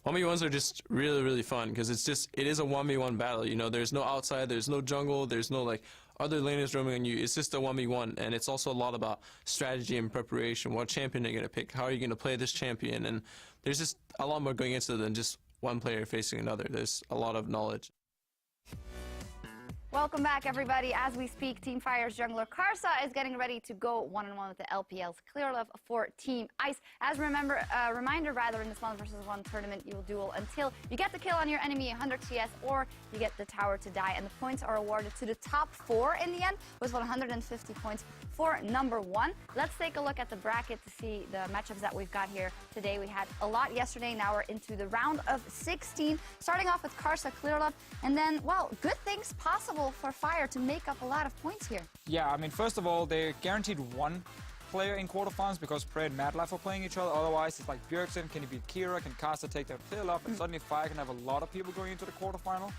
1v1s are just really, really fun because it is a 1v1 battle. You know, there's no outside, there's no jungle, there's no like other laners roaming on you. It's just a 1v1, and it's also a lot about strategy and preparation. What champion are you going to pick? How are you going to play this champion? And there's just a lot more going into it than just one player facing another. There's a lot of knowledge. Welcome back, everybody. As we speak, Team Fire's jungler Karsa is getting ready to go one-on-one with the LPL's Clearlove for Team Ice. As a reminder, in this 1v1 tournament, you will duel until you get the kill on your enemy 100 CS or you get the tower to die, and the points are awarded to the top 4 in the end, with 150 points for number 1. Let's take a look at the bracket to see the matchups that we've got here today. We had a lot yesterday. Now we're into the round of 16, starting off with Karsa Clearlove, and then, well, good things possible for Fire to make up a lot of points here. Yeah, I mean, first of all, they're guaranteed one player in quarterfinals because Prey and Madlife are playing each other. Otherwise, it's like Bjergsen, can he beat Kira, can Karsa take their Clearlove, and suddenly Fire can have a lot of people going into the quarterfinal.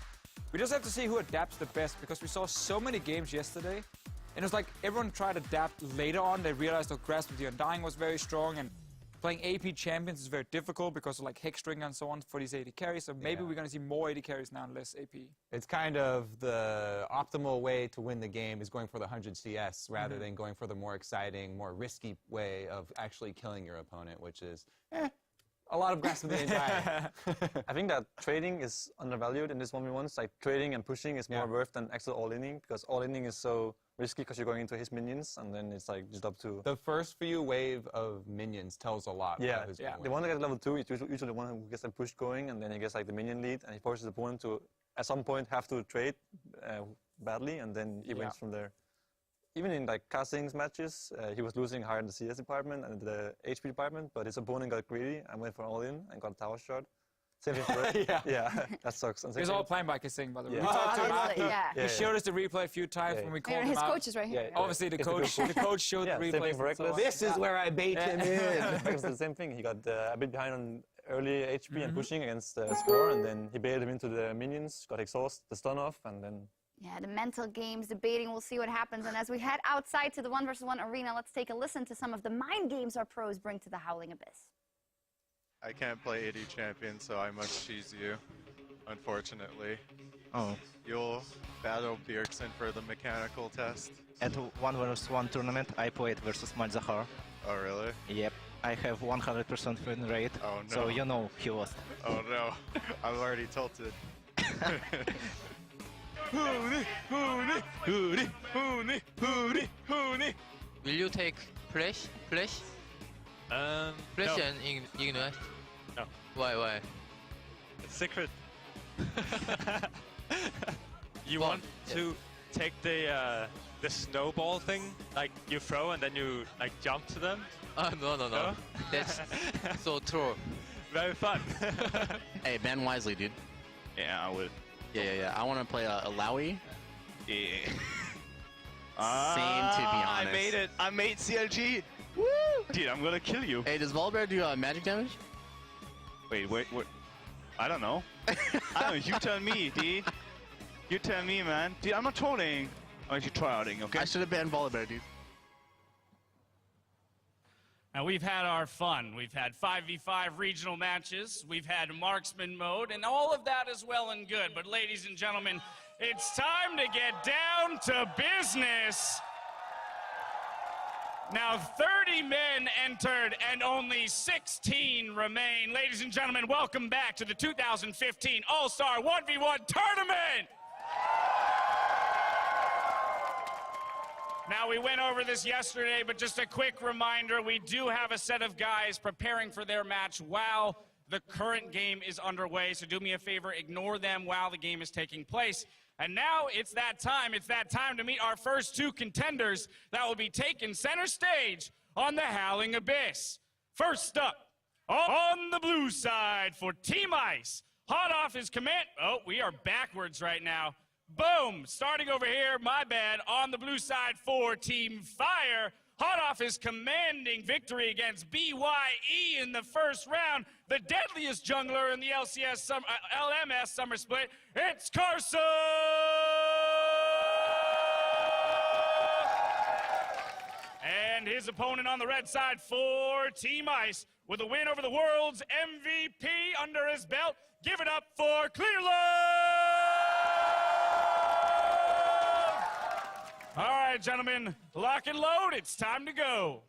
We just have to see who adapts the best, because we saw so many games yesterday, and it was like everyone tried to adapt later on. They realized that Grasp of the Undying was very strong, and playing AP champions is very difficult because of like Hexstring and so on for these AD carries. So maybe we're going to see more AD carries now and less AP. It's kind of the optimal way to win the game is going for the 100 CS rather than going for the more exciting, more risky way of actually killing your opponent, which is a lot of Grasp of the Undying. I think that trading is undervalued in this 1v1s. Like trading and pushing is more worth than actual all-inning, because all-inning is so risky because you're going into his minions, and then it's like just up to... The first few wave of minions tells a lot. Yeah, the one that gets level 2 is usually the one who gets the push going, and then he gets like the minion lead, and he forces the opponent to, at some point, have to trade badly, and then he wins from there. Even in like Kazing's matches, he was losing higher in the CS department and the HP department, but his opponent got greedy and went for all-in and got a tower shot. Same thing for it. Yeah, that sucks. He was all playing by Kazing, by the way. Yeah. We talked to him absolutely, He showed us the replay a few times when we called him his out. coach is right here. Obviously, the coach showed the replay. This is where I bait him in. It was the same thing. He got a bit behind on early HP and pushing against Score, and then he baited him into the minions, got exhaust, the stun off, and then... Yeah, the mental games, debating, we'll see what happens. And as we head outside to the 1v1 arena, let's take a listen to some of the mind games our pros bring to the Howling Abyss. I can't play AD champion, so I must choose you, unfortunately. Oh. You'll battle Bjergsen for the mechanical test. At 1v1 tournament, I played versus Malzahar. Oh, really? Yep. I have 100% win rate. Oh, no. So you know he lost. Oh, no. I'm already tilted. Will you take Flash? Flash no. and Ignite? No. Why? It's secret. You want to take the snowball thing, like you throw and then you like jump to them? No. That's so true. Very fun. Hey, ban wisely, dude. Yeah, I would. Yeah. I want to play a Lowy. Yeah. Same, to be honest. I made it. I made CLG. Woo! Dude, I'm gonna kill you. Hey, does Volibear do magic damage? Wait. I don't know. I don't know. You tell me, dude. You tell me, man. Dude, I'm not trolling. I'm actually tryouting, okay? I should have banned Volibear, dude. Now, we've had our fun. We've had 5v5 regional matches. We've had marksman mode, and all of that is well and good. But ladies and gentlemen, it's time to get down to business. Now, 30 men entered and only 16 remain. Ladies and gentlemen, welcome back to the 2015 All-Star 1v1 Tournament! Now, we went over this yesterday, but just a quick reminder, we do have a set of guys preparing for their match while the current game is underway, so do me a favor, ignore them while the game is taking place. And now it's that time to meet our first 2 contenders that will be taking center stage on the Howling Abyss. First up, on the blue side for Team Ice, hot off his command, oh, we are backwards right now. Boom! Starting over here, my bad, on the blue side for Team Fire. Hot off his commanding victory against BYE in the first round. The deadliest jungler in the LMS Summer Split, it's Karsa! And his opponent on the red side for Team Ice, with a win over the world's MVP under his belt. Give it up for Clearlove! All right, gentlemen, lock and load. It's time to go.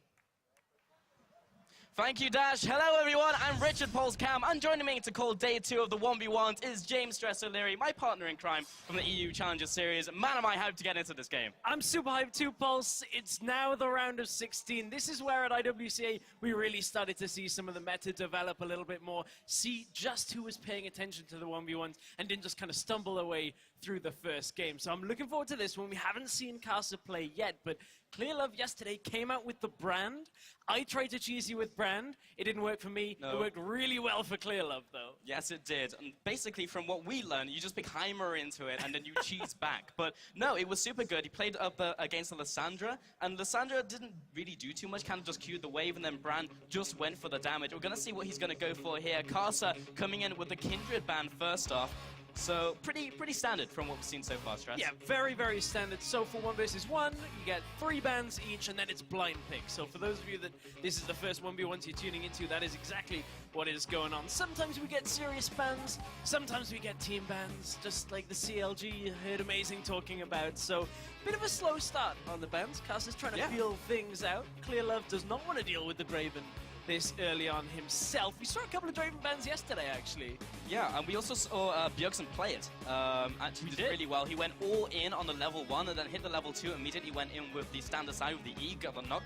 Thank you, Dash. Hello, everyone. I'm Richard Polscam, and joining me to call day 2 of the 1v1s is James Stress O'Leary, my partner in crime from the EU Challenger Series. Man, am I hyped to get into this game. I'm super hyped too, Pulse. It's now the round of 16. This is where at IWCA we really started to see some of the meta develop a little bit more, see just who was paying attention to the 1v1s and didn't just kind of stumble away through the first game. So I'm looking forward to this one. We haven't seen Casa play yet, but Clearlove yesterday came out with the brand. I tried to cheese you with brand. It didn't work for me. No. It worked really well for Clearlove, though. Yes, it did. And basically, from what we learned, you just pick Heimer into it, and then you cheese back. But no, it was super good. He played up against Lissandra, and Lissandra didn't really do too much, kind of just queued the wave, and then Brand just went for the damage. We're going to see what he's going to go for here. Casa coming in with the Kindred ban first off. So pretty standard from what we've seen so far, Stress. Yeah, very, very standard. So for 1 versus 1, you get 3 bans each, and then it's blind pick. So for those of you that this is the first 1v1s you're tuning into, that is exactly what is going on. Sometimes we get serious bans, sometimes we get team bans, just like the CLG you heard Amazing talking about. So bit of a slow start on the bans. Casa's trying to feel things out. Clearlove does not want to deal with the Draven this early on himself. We saw a couple of Draven bans yesterday, actually. Yeah, and we also saw Bjergsen play it. Actually did really well. He went all in on the level 1 and then hit the level 2, immediately went in with the standard side with the E, got the knock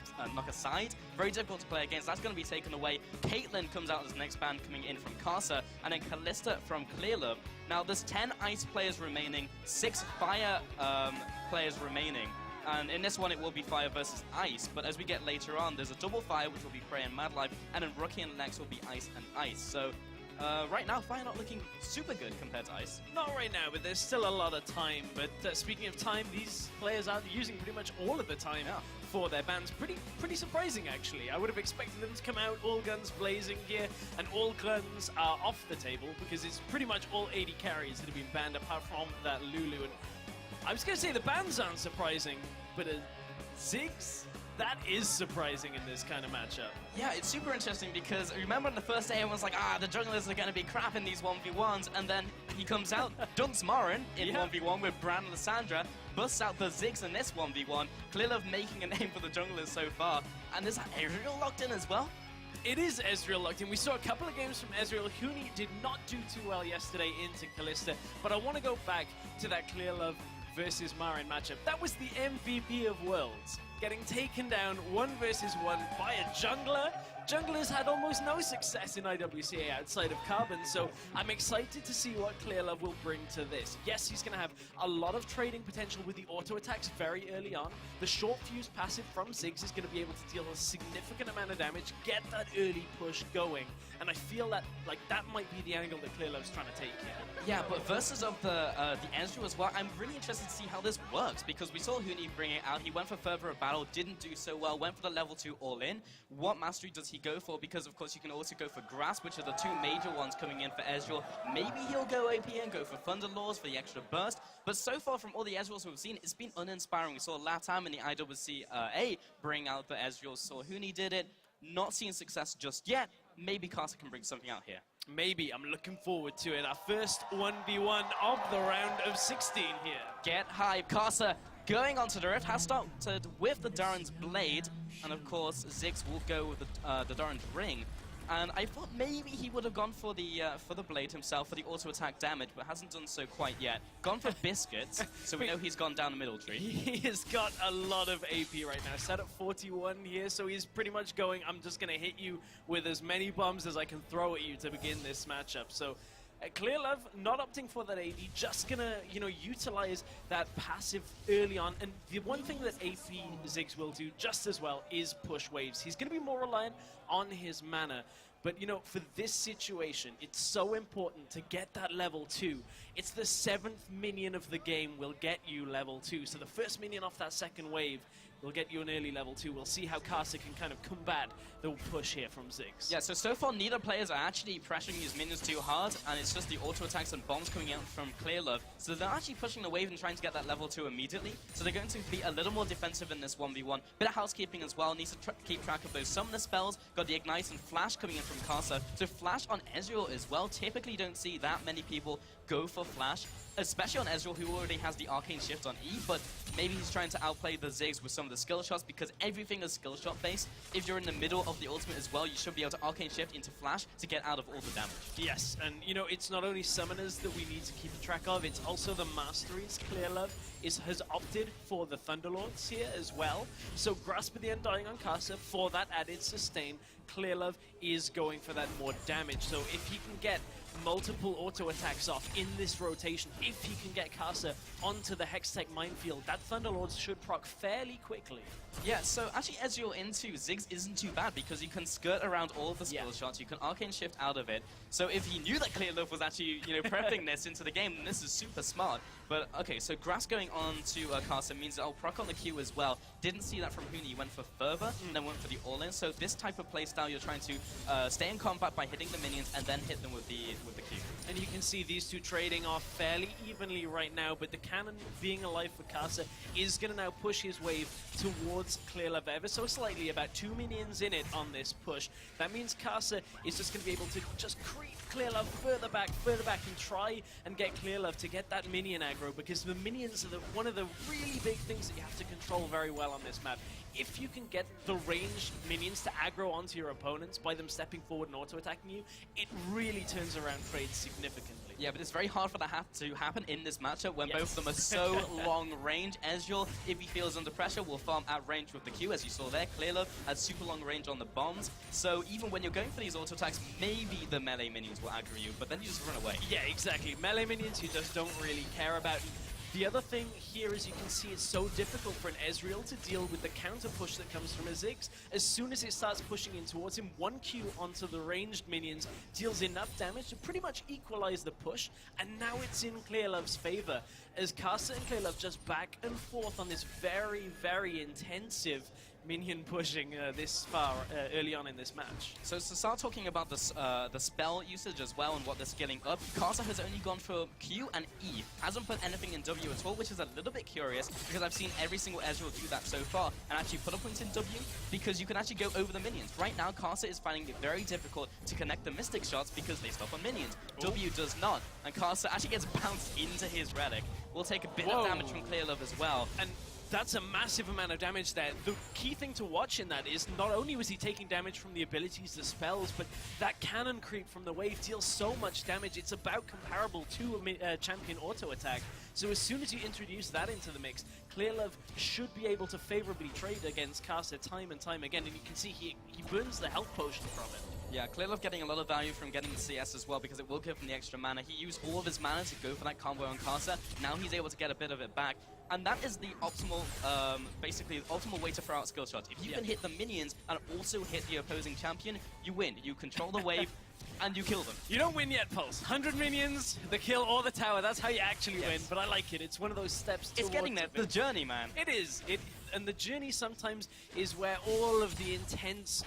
aside. Very difficult to play against. That's going to be taken away. Caitlyn comes out as the next ban coming in from Casa, and then Callista from Clearlove. Now there's 10 ice players remaining, 6 fire players remaining. And in this one, it will be fire versus ice. But as we get later on, there's a double fire, which will be Prey and Mad Life, and then Rookie and Lex will be ice and ice. So right now, fire not looking super good compared to ice. Not right now, but there's still a lot of time. But speaking of time, these players are using pretty much all of the time for their bans. Pretty surprising, actually. I would have expected them to come out all guns blazing here, and all guns are off the table because it's pretty much all 80 carries that have been banned apart from that Lulu. And I was going to say the bans aren't surprising, but Ziggs, that is surprising in this kind of matchup. Yeah, it's super interesting because remember in the first day everyone's like, the junglers are going to be crap in these 1v1s, and then he comes out, dunks Marin in 1v1 with Brand and Lissandra, busts out the Ziggs in this 1v1, Clearlove making a name for the junglers so far, and there's that Ezreal locked in as well. It is Ezreal locked in. We saw a couple of games from Ezreal. Huni did not do too well yesterday into Callista, but I want to go back to that Clearlove versus Marin matchup. That was the MVP of Worlds, getting taken down 1 versus 1 by a jungler. Junglers had almost no success in IWCA outside of Carbon, so I'm excited to see what Clearlove will bring to this. Yes, he's going to have a lot of trading potential with the auto attacks very early on. The short fuse passive from Ziggs is going to be able to deal a significant amount of damage, get that early push going, and I feel that that might be the angle that Clearlove's trying to take here. Yeah, but versus of the Ezreal as well, I'm really interested to see how this works, because we saw Huni bring it out. He went for further of battle, didn't do so well, went for the level 2 all-in. What mastery does he go for? Because of course you can also go for Grasp, which are the 2 major ones coming in for Ezreal. Maybe he'll go AP and go for Thunderlords for the extra burst, but so far from all the Ezreals we've seen, it's been uninspiring. We saw Latam in the IWCA bring out the Ezreals, saw Huni did it, not seeing success just yet. Maybe Casa can bring something out here. Maybe. I'm looking forward to it. Our first 1v1 of the round of 16 here. Get hype. Casa going onto the Rift has started with the Doran's Blade, and of course Ziggs will go with the Doran's Ring. And I thought maybe he would have gone for the Blade himself for the auto attack damage, but hasn't done so quite yet. Gone for Biscuits, so we know he's gone down the middle tree. He has got a lot of AP right now. Set at 41 here, so he's pretty much going, I'm just going to hit you with as many bombs as I can throw at you to begin this matchup. So Clearlove not opting for that AD, just gonna, utilize that passive early on. And the one thing that AP Ziggs will do just as well is push waves. He's gonna be more reliant on his mana. But, for this situation, it's so important to get that level 2. It's the 7th minion of the game will get you level 2. So the first minion off that second wave We'll get you an early level 2. We'll see how Karsa can kind of combat the push here from Ziggs. Yeah, so far neither players are actually pressuring these minions too hard, and it's just the auto attacks and bombs coming out from Clearlove. So they're actually pushing the wave and trying to get that level 2 immediately. So they're going to be a little more defensive in this 1v1. Bit of housekeeping as well, needs to keep track of those summoner spells. Got the Ignite and Flash coming in from Karsa. So Flash on Ezreal as well. Typically don't see that many people go for Flash, especially on Ezreal, who already has the Arcane Shift on E, but maybe he's trying to outplay the Ziggs with some of the skill shots, because everything is skill shot based. If you're in the middle of the ultimate as well, you should be able to Arcane Shift into Flash to get out of all the damage. Yes, and you know, it's not only summoners that we need to keep track of, it's also the masteries. Clearlove has opted for the Thunderlords here as well. So Grasp of the Undying on Karsa for that added sustain. Clearlove is going for that more damage. So if he can get multiple auto attacks off in this rotation, if he can get Karsa onto the Hextech minefield, that Thunderlords should proc fairly quickly. Yeah, so actually Ezreal into Ziggs isn't too bad, because you can skirt around all of the skill shots, you can Arcane Shift out of it. So if he knew that Clearlove was actually, you know, prepping this into the game, then this is super smart. But okay, so Grass going on to Karsa means that I'll proc on the Q as well. Didn't see that from Huni, he went for Fervor, then went for the All-In. So this type of playstyle, you're trying to stay in combat by hitting the minions and then hit them with the Q. And you can see these two trading off fairly evenly right now, but the cannon being alive for Karsa is going to now push his wave towards Clearlove ever so slightly, about 2 minions in it on this push. That means Karsa is just going to be able to just creep Clearlove further back, and try and get Clearlove to get that minion aggro, because the minions are one of the really big things that you have to control very well on this map. If you can get the ranged minions to aggro onto your opponents by them stepping forward and auto-attacking you, it really turns around trades significantly. Yeah, but it's very hard for that to happen in this matchup when both of them are so long range. Ezreal, if he feels under pressure, will farm at range with the Q, as you saw there. Clearlove has super long range on the bombs, so even when you're going for these auto attacks, maybe the melee minions will aggro you, but then you just run away. Yeah, exactly. Melee minions you just don't really care about. The other thing here is you can see it's so difficult for an Ezreal to deal with the counter push that comes from a Ziggs. As soon as it starts pushing in towards him, 1Q onto the ranged minions deals enough damage to pretty much equalize the push, and now it's in Clearlove's favor, as Karsa and Clearlove just back and forth on this very, very intensive minion pushing this far early on in this match. So to start talking about the spell usage as well and what they're scaling up, Karsa has only gone for Q and E. Hasn't put anything in W at all, which is a little bit curious, because I've seen every single Ezreal do that so far and actually put a point in W, because you can actually go over the minions. Right now, Karsa is finding it very difficult to connect the Mystic shots because they stop on minions. W does not, and Karsa actually gets bounced into his Relic. Will take a bit of damage from Clearlove as well. And that's a massive amount of damage there. The key thing to watch in that is not only was he taking damage from the abilities, the spells, but that cannon creep from the wave deals so much damage. It's about comparable to a champion auto attack. So as soon as you introduce that into the mix, Clearlove should be able to favorably trade against Karsa time and time again. And you can see he burns the health potion from it. Yeah, Clearlove getting a lot of value from getting the CS as well, because it will give him the extra mana. He used all of his mana to go for that combo on Karsa. Now he's able to get a bit of it back. And that is the optimal, basically, the optimal way to throw out skill shots. If you can hit the minions and also hit the opposing champion, you win. You control the wave, and you kill them. You don't win yet, Pulse. 100 minions, the kill or the tower, that's how you actually win. But I like it. It's one of those steps towards It's getting there. The journey, man. It is. And the journey sometimes is where all of the intense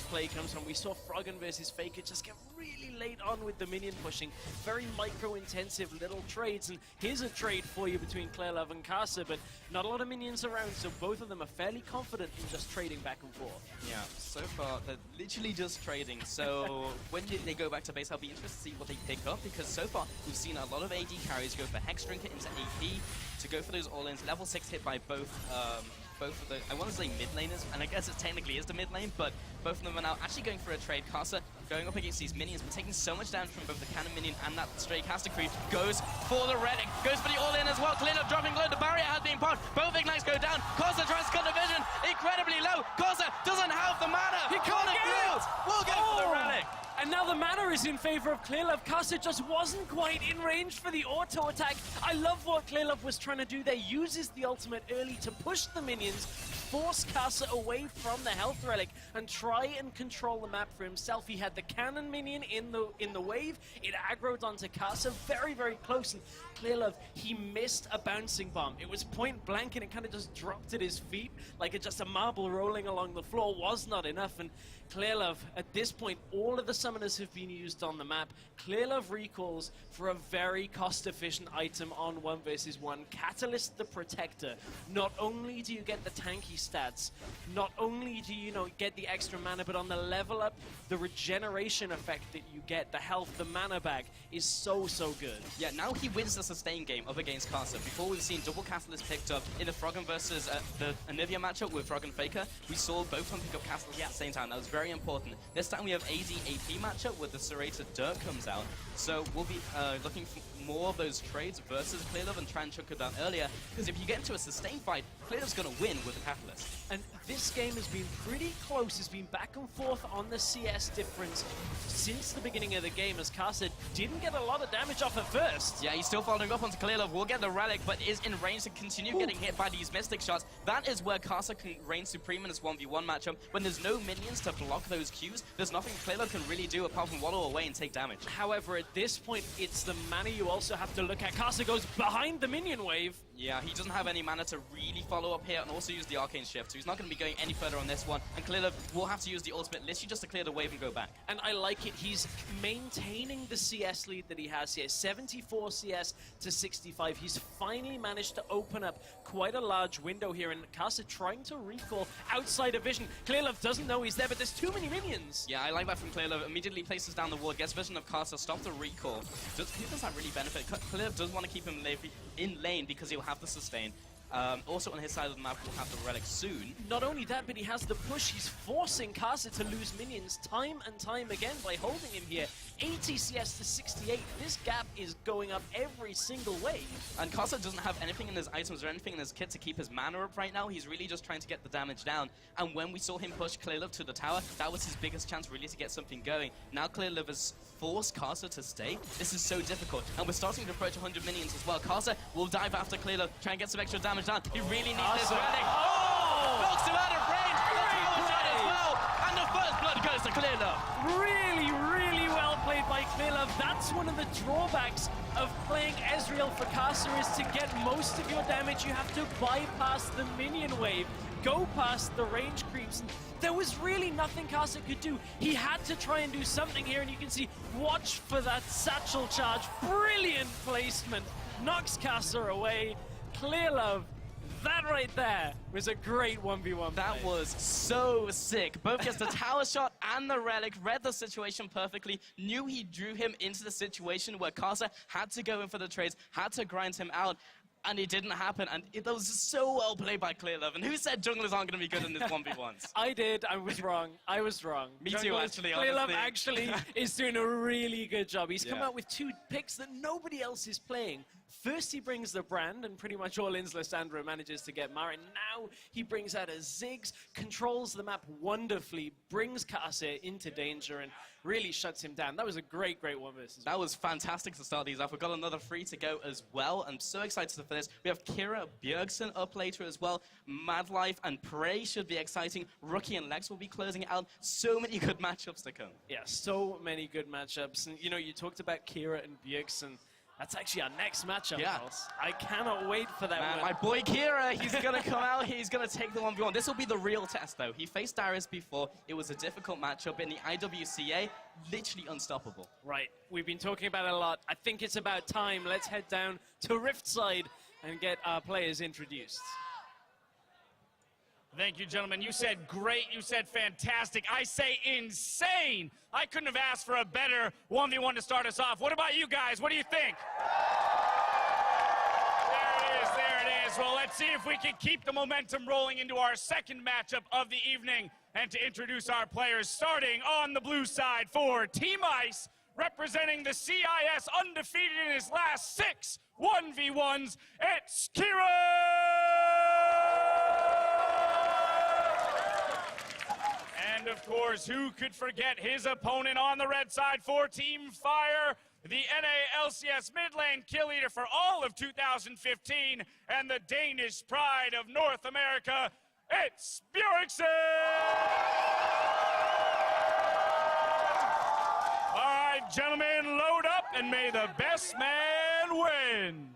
play comes from. We saw Froggen versus Faker just get really late on with the minion pushing. Very micro-intensive little trades. And here's a trade for you between Clearlove and Karsa, but not a lot of minions around, so both of them are fairly confident in just trading back and forth. Yeah, so far, they're literally just trading. So when they go back to base, I'll be interested to see what they pick up, because so far, we've seen a lot of AD carries go for Hex Drinker into AP, to go for those all-ins. Level 6 hit by both of the, I want to say mid laners, and I guess it technically is the mid lane, but both of them are now actually going for a trade. Karsa going up against these minions, but taking so much damage from both the cannon minion and that stray caster creep. Goes for the relic, goes for the all-in as well. Clearlove dropping low, the barrier has been popped. Both ignites go down. Karsa tries to cut the vision, incredibly low. Karsa doesn't have the mana. He can't get it! We'll go for the relic. And now the mana is in favor of Clearlove. Karsa just wasn't quite in range for the auto attack. I love what Clearlove was trying to do there. Uses the ultimate early to push the minions, force Kasa away from the health relic and try and control the map for himself. He had the cannon minion in the wave. It aggroed onto Kasa very, very close. And Clearlove, he missed a bouncing bomb. It was point blank and it kind of just dropped at his feet like just a marble rolling along the floor was not enough. And Clearlove, at this point, all of the summoners have been used on the map. Clearlove recalls for a very cost-efficient item on 1 versus 1. Catalyst the Protector. Not only do you get the tanky stats, not only do you get the extra mana, but on the level up, the regeneration effect that you get, the health, the mana bag, is so, so good. Yeah, now he wins the sustain game up against Kasa. Before, we've seen double Catalyst picked up in the Froggen versus the Anivia matchup with Froggen Faker. We saw both of them pick up Catalyst at the same time. That was very important. This time we have AD-AP matchup where the Serrated Dirt comes out. So we'll be looking for more of those trades versus Clearlove and try and chuck it down earlier. Because if you get into a sustain fight, Clearlove's going to win with the Catalyst. And this game has been pretty close. It's been back and forth on the CS difference since the beginning of the game, as Kasa didn't get a lot of damage off at first. Yeah, he's still following up onto Clearlove. Will get the relic, but is in range to continue getting hit by these Mystic shots. That is where Kasa can reign supreme in this 1v1 matchup. When there's no minions to block those Qs, there's nothing Clearlove can really do apart from waddle away and take damage. However, at this point, it's the mana you also have to look at. Kasa goes behind the minion wave. Yeah, he doesn't have any mana to really follow up here and also use the Arcane Shift, so he's not going to be going any further on this one. And Clearlove will have to use the ultimate literally just to clear the wave and go back. And I like it. He's maintaining the CS lead that he has here. 74 CS to 65. He's finally managed to open up quite a large window here, and Kasa trying to recall outside of vision. Clearlove doesn't know he's there, but there's too many minions. Yeah, I like that from Clearlove. Immediately places down the ward, gets vision of Kasa, stop the recall. Who does that really benefit? Clearlove does want to keep him in lane because he'll have the sustain. Also on his side of the map, we'll have the relic soon. Not only that, but he has the push. He's forcing Kasa to lose minions time and time again by holding him here. 80 CS to 68. This gap is going up every single wave. And Kasa doesn't have anything in his items or anything in his kit to keep his mana up right now. He's really just trying to get the damage down. And when we saw him push Clearlove to the tower, that was his biggest chance really to get something going. Now Clearlove has forced Kasa to stay. This is so difficult. And we're starting to approach 100 minions as well. Kasa will dive after Clearlove, try and get some extra damage down. He really needs this relic. Oh! Knocks him out of range. The tower's out as well. And the first blood goes to Clearlove. Really, really well played by Clearlove. That's one of the drawbacks of playing Ezreal for Kasa, is to get most of your damage, you have to bypass the minion wave, go past the range creeps. And there was really nothing Kasa could do. He had to try and do something here, and you can see, watch for that satchel charge. Brilliant placement. Knocks Kasa away. Clearlove, that right there was a great 1v1 That play. was so sick. Both gets the tower shot and the relic, read the situation perfectly, knew he drew him into the situation where Kasa had to go in for the trades, had to grind him out, and it didn't happen. And that was so well played by Clearlove. And who said junglers aren't going to be good in this 1v1s? I did. I was wrong. I was wrong. Me too, actually, Clearlove honestly. actually is doing a really good job. He's come Yeah. out with 2 picks that nobody else is playing. First, he brings the brand, and pretty much all in Lissandra manages to get Mara. Now he brings out a Ziggs, controls the map wonderfully, brings Kasa into danger, and really shuts him down. That was a great, great 1v1. That was fantastic to start these off. We've got another 3 to go as well. I'm so excited for this. We have Kira Bjergsen up later as well. Madlife and Prey should be exciting. Rookie and Lex will be closing it out. So many good matchups to come. Yeah, so many good matchups. And, you talked about Kira and Bjergsen. That's actually our next matchup, Yeah. Ross. I cannot wait for that Man, one. my boy Kira, he's going to come out, he's going to take the 1v1. This will be the real test, though. He faced Darius before. It was a difficult matchup in the IWCA, literally unstoppable. Right, we've been talking about it a lot. I think it's about time. Let's head down to Riftside and get our players introduced. Thank you, gentlemen. You said great. You said fantastic. I say insane. I couldn't have asked for a better 1v1 to start us off. What about you guys? What do you think? There it is. There it is. Well, let's see if we can keep the momentum rolling into our second matchup of the evening. And to introduce our players, starting on the blue side for Team Ice, representing the CIS undefeated in his last 6 1v1s, it's Kira! And of course, who could forget his opponent on the red side for Team Fire, the NA-LCS mid lane kill leader for all of 2015, and the Danish pride of North America, it's Bjergsen! All right, gentlemen, load up and may the best man win.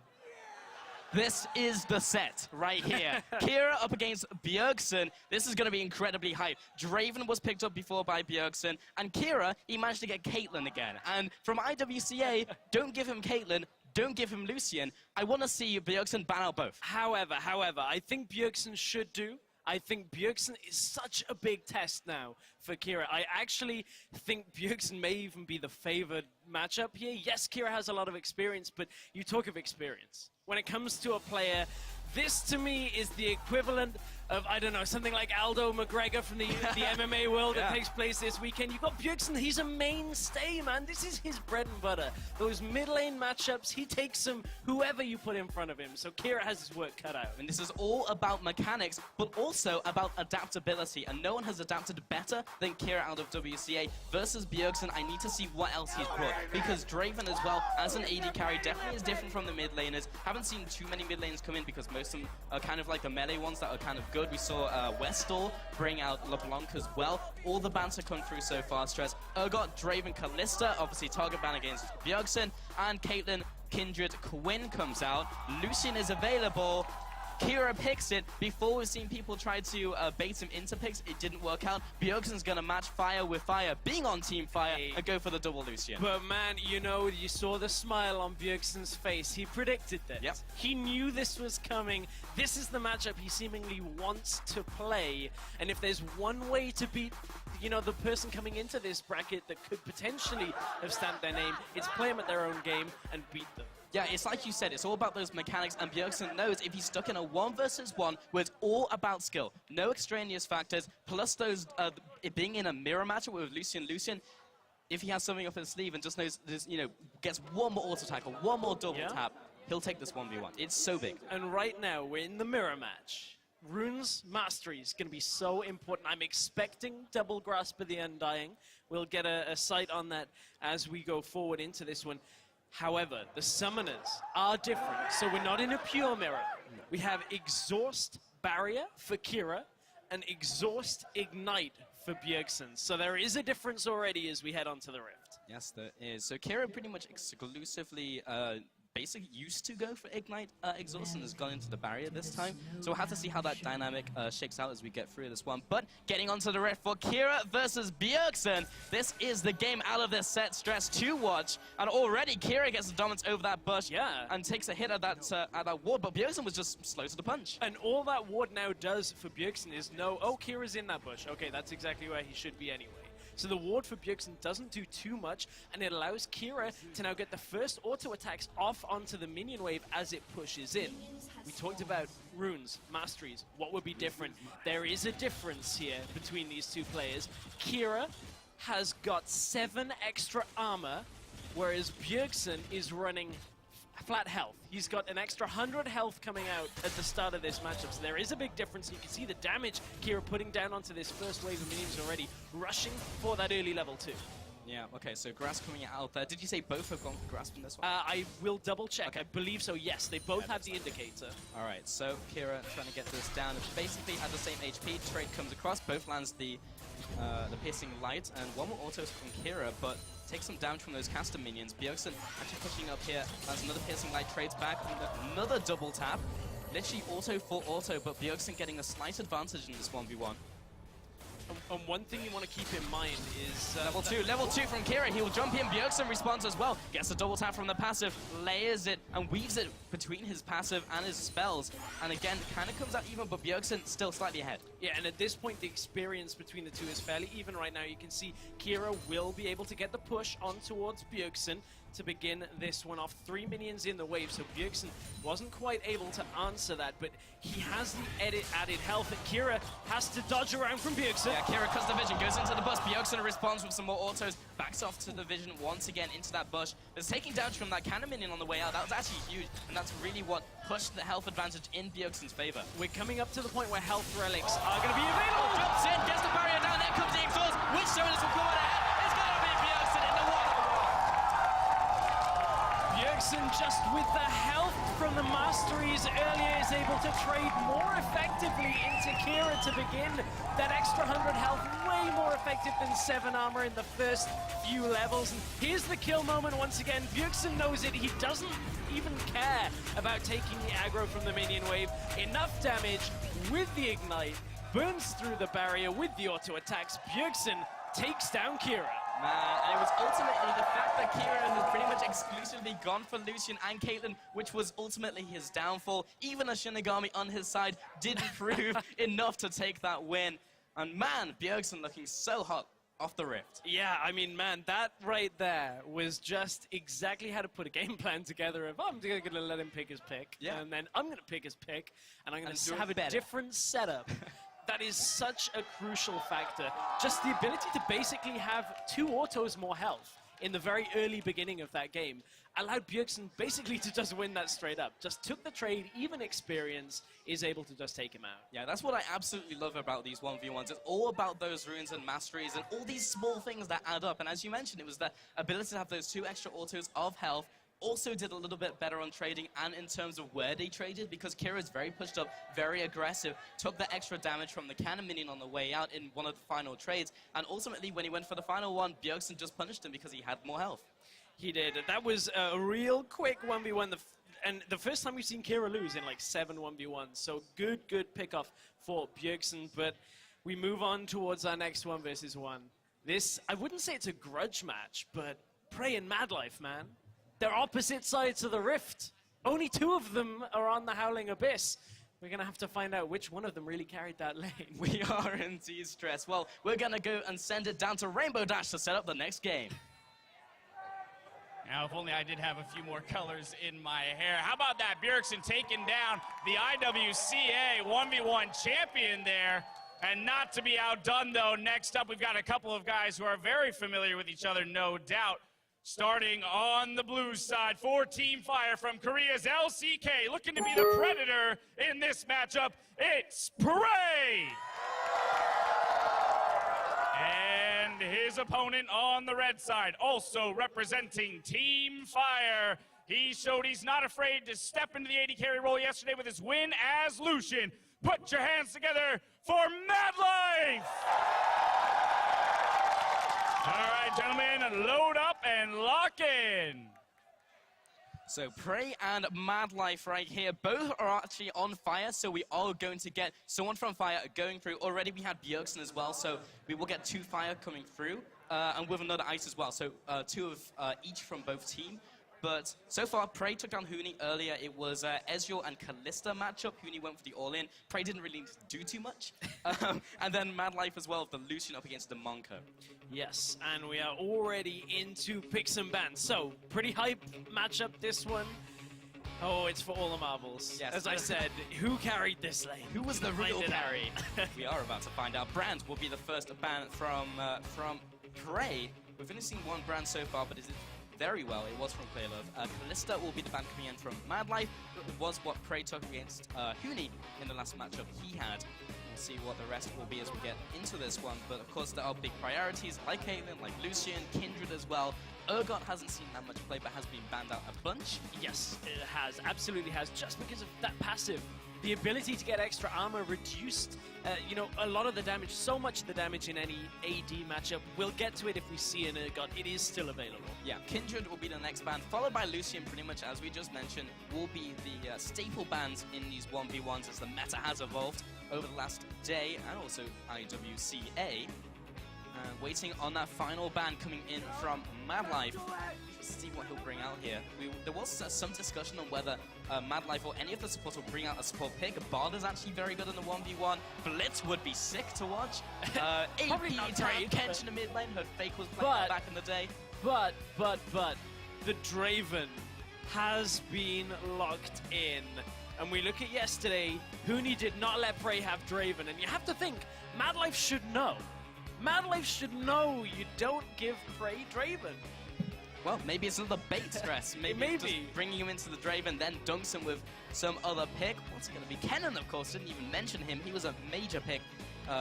This is the set right here. Kira up against Bjergsen. This is going to be incredibly hype. Draven was picked up before by Bjergsen, and Kira, he managed to get Caitlyn again. And from IWCA, don't give him Caitlyn, don't give him Lucian. I want to see Bjergsen ban out both. However, I think Bjergsen should do. I think Bjergsen is such a big test now for Kira. I actually think Bjergsen may even be the favored matchup here. Yes, Kira has a lot of experience, but you talk of experience. When it comes to a player, this to me is the equivalent of, I don't know, something like Aldo McGregor from the MMA world that takes place this weekend. You've got Bjergsen, he's a mainstay, man. This is his bread and butter. Those mid lane matchups, he takes them whoever you put in front of him. So Kira has his work cut out. And this is all about mechanics, but also about adaptability. And no one has adapted better than Kira out of WCA versus Bjergsen. I need to see what else he's brought. Because Draven as well, as an AD carry, definitely is different from the mid laners. Haven't seen too many mid lanes come in because most of them are kind of like the melee ones that are kind of good. We saw Westall bring out LeBlanc as well. All the bans have come through so far, Stress. Urgot, Draven, Kalista, obviously target ban against Bjergsen, and Caitlyn, Kindred, Quinn comes out. Lucian is available. Kira picks it. Before, we've seen people try to bait him into picks. It didn't work out. Bjergsen's going to match fire with fire, being on Team Fire, and go for the double Lucian. But man, you know, you saw the smile on Bjergsen's face. He predicted this. Yep. He knew this was coming. This is the matchup he seemingly wants to play. And if there's one way to beat, you know, the person coming into this bracket that could potentially have stamped their name, it's play them at their own game and beat them. Yeah, it's like you said, it's all about those mechanics, and Bjergsen knows if he's stuck in a 1 versus 1 where it's all about skill, no extraneous factors, plus those it being in a mirror matchup with Lucian, if he has something up his sleeve and just knows, you know, gets one more auto tackle, one more double tap, he'll take this 1v1. It's so big. And right now, we're in the mirror match. Rune's Mastery is going to be so important. I'm expecting double Grasp of the Undying. We'll get a sight on that as we go forward into this one. However, the summoners are different, so we're not in a pure mirror. We have Exhaust Barrier for Kira and Exhaust Ignite for Bjergsen. So there is a difference already as we head onto the Rift. Yes, there is. So Kira pretty much exclusively basically used to go for Ignite Exhaust and has gone into the barrier this time. So we'll have to see how that dynamic shakes out as we get through this one. But getting onto the Rift for Kira versus Bjergsen. This is the game out of this set, Stress, to watch. And already Kira gets the dominance over that bush and takes a hit at that ward. But Bjergsen was just slow to the punch. And all that ward now does for Bjergsen is know, oh, Kira's in that bush. Okay, that's exactly where he should be anyway. So the ward for Bjergsen doesn't do too much, and it allows Kira to now get the first auto attacks off onto the minion wave as it pushes in. We talked about runes, masteries, what would be different. There is a difference here between these two players. Kira has got 7 extra armor, whereas Bjergsen is running flat health. He's got an extra 100 health coming out at the start of this matchup, so there is a big difference. You can see the damage Kira putting down onto this first wave of minions already, rushing for that early level 2. Yeah, okay, so Grasp coming out there. Did you say both have gone for Grasp in this one? I will double check. Okay. I believe so, yes. They both have the indicator. All right, so Kira trying to get this down. Basically at the same HP, trade comes across, both lands the piercing light, and one more auto from Kira, but takes some damage from those caster minions. Bjergsen actually pushing up here, lands another piercing light, trades back, another double tap. Literally auto for auto, but Bjergsen getting a slight advantage in this 1v1. And one thing you want to keep in mind is... Level 2 from Kira. He will jump in. Bjergsen responds as well. Gets a double tap from the passive, layers it, and weaves it between his passive and his spells. And again, kind of comes out even, but Bjergsen still slightly ahead. Yeah, and at this point, the experience between the two is fairly even right now. You can see Kira will be able to get the push on towards Bjergsen to begin this one off. 3 minions in the wave, so Bjergsen wasn't quite able to answer that, but he has the added health, and Kira has to dodge around from Bjergsen. Yeah, Kira cuts the vision, goes into the bush. Bjergsen responds with some more autos, backs off to the vision once again into that bush. There's taking damage from that cannon minion on the way out. That was actually huge, and that's really what pushed the health advantage in Bjergsen's favor. We're coming up to the point where health relics are going to be available. Jumps in, gets the barrier down, there comes the exhaust. Which summoners will come out ahead? It's going to be Bjergsen in the 1-on-1. Bjergsen, just with the help from the masteries earlier, is able to trade more effectively into Kira to begin. That extra 100 health, way more effective than 7 armor in the first few levels. And here's the kill moment once again. Bjergsen knows it. He doesn't even care about taking the aggro from the minion wave. Enough damage with the ignite, burns through the barrier with the auto attacks. Bjergsen takes down Kira. Man, and it was ultimately the fact that Kira had pretty much exclusively gone for Lucian and Caitlyn, which was ultimately his downfall. Even a Shinigami on his side didn't prove enough to take that win. And man, Bjergsen looking so hot off the rift. Yeah, I mean, man, that right there was just exactly how to put a game plan together of, I'm going to let him pick his pick, and then I'm going to pick his pick, and I'm going to have a different setup. That is such a crucial factor. Just the ability to basically have 2 autos more health in the very early beginning of that game allowed Bjergsen basically to just win that straight up. Just took the trade, even experience, is able to just take him out. Yeah, that's what I absolutely love about these 1v1s. It's all about those runes and masteries and all these small things that add up. And as you mentioned, it was the ability to have those 2 extra autos of health. Also did a little bit better on trading and in terms of where they traded, because Kira's very pushed up, very aggressive, took the extra damage from the cannon minion on the way out in one of the final trades, and ultimately when he went for the final one, Bjergsen just punished him because he had more health. He did. That was a real quick 1v1, and the first time we've seen Kira lose in like 7 1v1s, so good pick-off for Bjergsen, but we move on towards our next 1 versus 1. This, I wouldn't say it's a grudge match, but Prey and Madlife, man. They're opposite sides of the rift. Only 2 of them are on the Howling Abyss. We're going to have to find out which one of them really carried that lane. We are indeed stressed. Well, we're going to go and send it down to Rainbow Dash to set up the next game. Now, if only I did have a few more colors in my hair. How about that? Bjergsen taking down the IWCA 1v1 champion there. And not to be outdone, though, next up, we've got a couple of guys who are very familiar with each other, no doubt. Starting on the blue side for Team Fire from Korea's LCK, looking to be the predator in this matchup, it's Prey! And his opponent on the red side, also representing Team Fire. He showed he's not afraid to step into the AD carry role yesterday with his win as Lucian. Put your hands together for Madlife! All right, gentlemen, load up and lock in. So Prey and Madlife right here, both are actually on Fire, so we are going to get someone from Fire going through. Already we had Bjergsen as well, so we will get 2 Fire coming through, and with another Ice as well, so 2 of each from both teams. But so far, Prey took down Huni earlier. It was Ezreal and Kalista matchup. Huni went for the all-in. Prey didn't really do too much. And then Madlife as well, the Lucian up against the Monka. Yes, and we are already into picks and bans. So, pretty hype matchup, this one. Oh, it's for all the marbles. Yes. As I said, who carried this lane? Who was the real carry? We are about to find out. Brand will be the first ban from Prey. We've only seen 1 brand so far, but is it very well? It was from Playlove. Kalista will be the ban coming in from Madlife. It was what Prey took against Huni in the last matchup he had. We'll see what the rest will be as we get into this one. But of course, there are big priorities like Caitlyn, like Lucian, Kindred as well. Urgot hasn't seen that much play, but has been banned out a bunch. Yes, it has. Absolutely has. Just because of that passive. The ability to get extra armor reduced, you know, a lot of the damage, so much of the damage in any AD matchup. We'll get to it if we see an Urgot. It is still available. Yeah, Kindred will be the next ban, followed by Lucian, pretty much, as we just mentioned, will be the staple bans in these 1v1s as the meta has evolved over the last day, and also IWCA. Waiting on that final ban coming in from Madlife. Let's see what he'll bring out here. There was some discussion on whether Madlife or any of the supports will bring out a support pick. Bard is actually very good in the 1v1. Blitz would be sick to watch. AP Tab, Kench in the mid lane. Her fake was playing back in the day. But, the Draven has been locked in. And we look at yesterday, Huni did not let Prey have Draven. And you have to think, Madlife should know. Madlife should know you don't give Prey Draven. Well, maybe it's another bait stress. Maybe. Just bringing him into the Draven, then dunks him with some other pick. What's it going to be? Kennen, of course, didn't even mention him. He was a major pick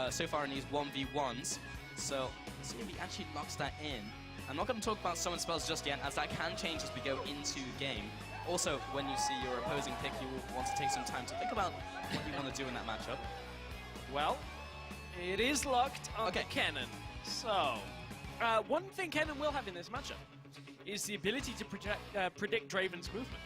so far in these 1v1s. So, let's see if he actually locks that in. I'm not going to talk about summon spells just yet, as that can change as we go into game. Also, when you see your opposing pick, you will want to take some time to think about what you want to do in that matchup. Well, it is locked on the Cannon. So, one thing Cannon will have in this matchup is the ability to predict Draven's movement.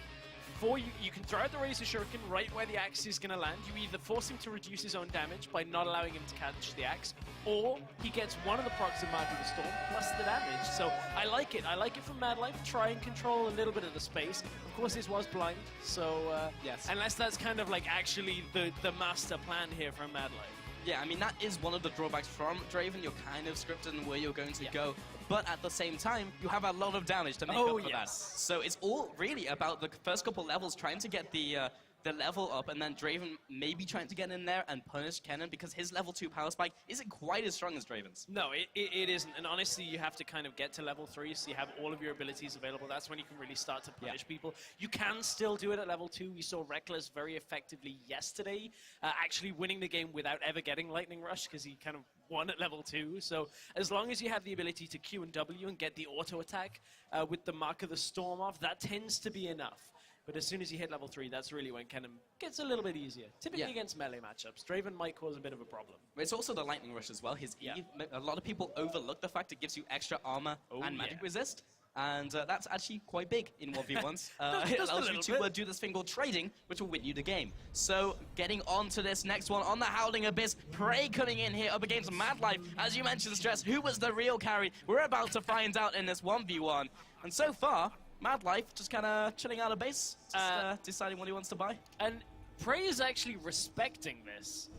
You can throw out the Razor Shuriken right where the axe is going to land. You either force him to reduce his own damage by not allowing him to catch the axe, or he gets one of the procs of Mark of the Storm plus the damage. So I like it. I like it from Mad Life. Try and control a little bit of the space. Of course, this was blind, so yes. Unless that's kind of like actually the master plan here from Mad Life. Yeah, I mean, that is one of the drawbacks from Draven. You're kind of scripted in where you're going to go, but at the same time, you have a lot of damage to make up for that. So it's all really about the first couple levels, trying to get the level up, and then Draven maybe trying to get in there and punish Kennen, because his level 2 power spike isn't quite as strong as Draven's. No, it isn't. And honestly, you have to kind of get to level 3, so you have all of your abilities available. That's when you can really start to punish people. You can still do it at level 2. We saw Reckless very effectively yesterday, actually winning the game without ever getting Lightning Rush, because he kind of won at level 2. So as long as you have the ability to Q and W and get the auto attack with the Mark of the Storm off, that tends to be enough. But as soon as you hit level 3, that's really when Kennen gets a little bit easier. Typically against melee matchups, Draven might cause a bit of a problem. It's also the Lightning Rush as well. His E, a lot of people overlook the fact it gives you extra armor and magic resist. And that's actually quite big in 1v1s. It allows you to do this thing called trading, which will win you the game. So, getting on to this next one on the Howling Abyss, Prey coming in here up against Mad Life. As you mentioned, Stress, who was the real carry? We're about to find out in this 1v1. And so far, Mad Life just kind of chilling out of base, just deciding what he wants to buy. And Prey is actually respecting this.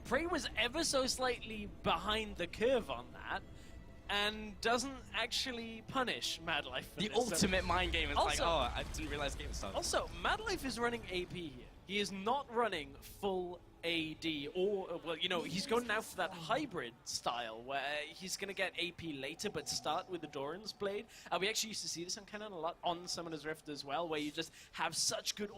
Prey was ever so slightly behind the curve on that, and doesn't actually punish Mad Life for the this. ultimate mind game is also, like, oh, I didn't realize the game was started. Also, Mad Life is running AP here. He is not running full AD, or, well, you know, he's going now for that hybrid style where he's going to get AP later but start with the Doran's Blade. We actually used to see this on Cannon a lot on Summoner's Rift as well, where you just have such good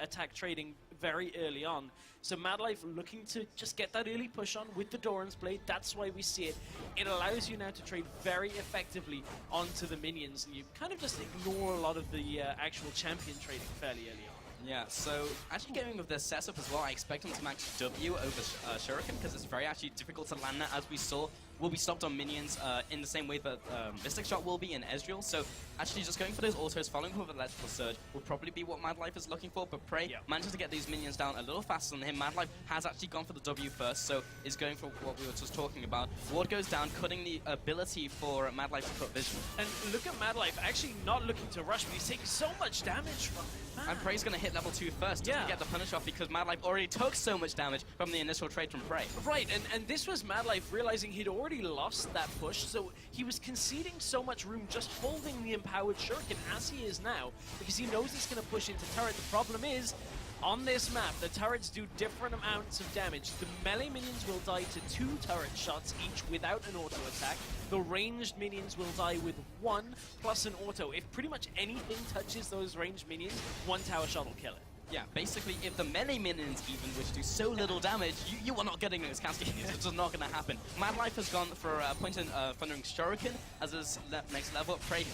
attack trading very early on. So Mad Life looking to just get that early push on with the Doran's Blade. That's why we see it. It allows you now to trade very effectively onto the minions, and you kind of just ignore a lot of the actual champion trading fairly early on. Yeah, so actually going with this setup as well, I expect him to max W over Shuriken, because it's very actually difficult to land that, as we saw. Will be stopped on minions in the same way that Mystic Shot will be in Ezreal. So actually just going for those autos, following with Electrical Surge will probably be what Mad Life is looking for, but Prey manages to get these minions down a little faster than him. Mad Life has actually gone for the W first, so is going for what we were just talking about. Ward goes down, cutting the ability for Mad Life to put vision. And look at Mad Life actually not looking to rush, but he's taking so much damage from it. Man. And Prey's going to hit level 2 first just to get the punish off, because Mad Life already took so much damage from the initial trade from Prey. Right, and this was Mad Life realizing he'd already lost that push, so he was conceding so much room just holding the empowered Shuriken as he is now, because he knows he's going to push into turret. The problem is, on this map, the turrets do different amounts of damage. The melee minions will die to 2 turret shots each without an auto attack. The ranged minions will die with 1 plus an auto. If pretty much anything touches those ranged minions, 1 tower shot will kill it. Yeah, basically, if the melee minions even, which do so little damage, you are not getting those cascades. It's just not going to happen. Mad Life has gone for a point in Thundering Shuriken as his next level. Prey,